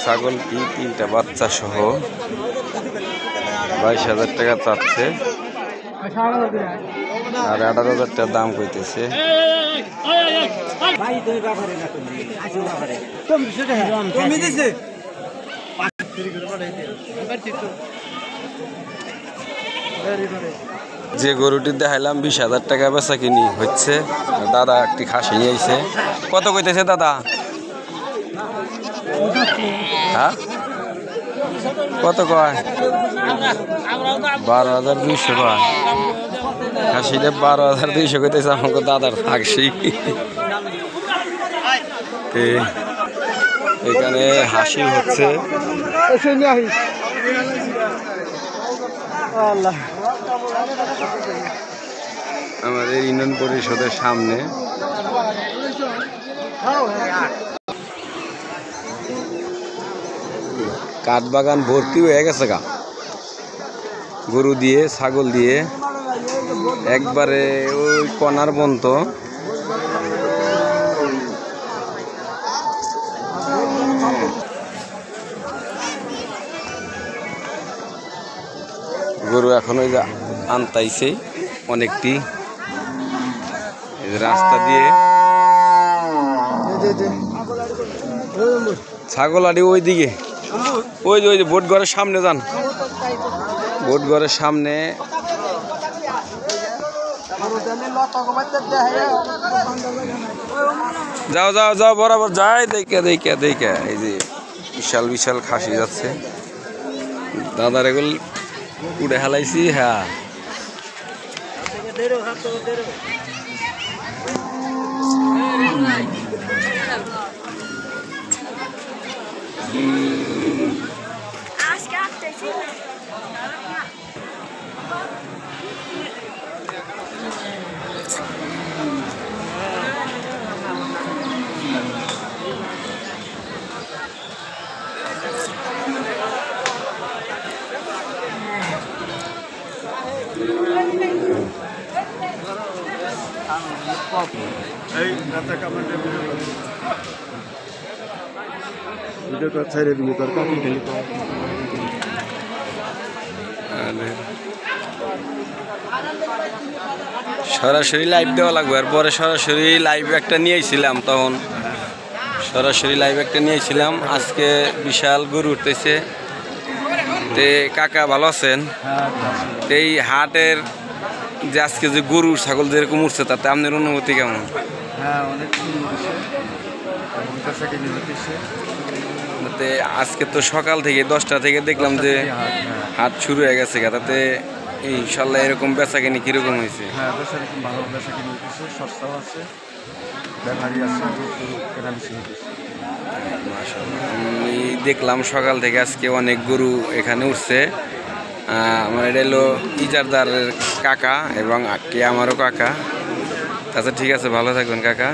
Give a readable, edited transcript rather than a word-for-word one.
ছাগলটি 3টা বাচ্চা সহ 22,000 টাকা চাচ্ছে আর 18,000 টাকা দাম কইতেছে। যে গরুটি দেখাইলাম 20,000 টাকা বেচা কিনি হচ্ছে। দাদা একটি খাসি নিয়ে আইছে। কত কইতেছে দাদা? হ্যাঁ কত কয়? 12,200 কয়। খাসিটা 12,200 কইতেছে আমাকে দাদার খাসি। এখানে হাসি হচ্ছে। আমাদের ইউনিয়ন পরিষদের সামনে কাঠবাগান ভর্তি হয়ে গেছে গা গরু দিয়ে ছাগল দিয়ে একবারে ওই কনার বন্ত। গরু এখন ওই আনতাইছে অনেকটি রাস্তা দিয়ে। ছাগল আড়ি ওই দিকে ওই যে ভোট ঘরের সামনে যান। ভোট ঘরের সামনে যাও যাও যাও বরাবর যাই। দেখে দেখে দেখে এই যে বিশাল বিশাল খাসি যাচ্ছে। দাদার এগুলো উড়ে হেলাইছি। হ্যাঁ সরাসরি লাইভ দেওয়া লাগবে। এরপরে সরাসরি লাইভ একটা নিয়েছিলাম, তখন সরাসরি লাইভ একটা নিয়েছিলাম। আজকে বিশাল গরু উঠতেছে। তে কাকা ভালো আছেন? এই হাটের যে আজকে যে গরু ছাগল যেরকম উঠছে তাতে আপনার অনুভূতি কেমন? আজকে তো সকাল থেকে 10টা থেকে দেখলাম যে হাট শুরু হয়ে গেছে। তাতে ইনশাল্লাহ এরকম বেচা কিনি কিরকম হয়েছে? আমি দেখলাম সকাল থেকে আজকে অনেক গরু এখানে উঠছে। আমার এটা হলো ইজারদারের কাকা এবং কে আমারও কাকা। আচ্ছা ঠিক আছে, ভালো থাকবেন কাকা।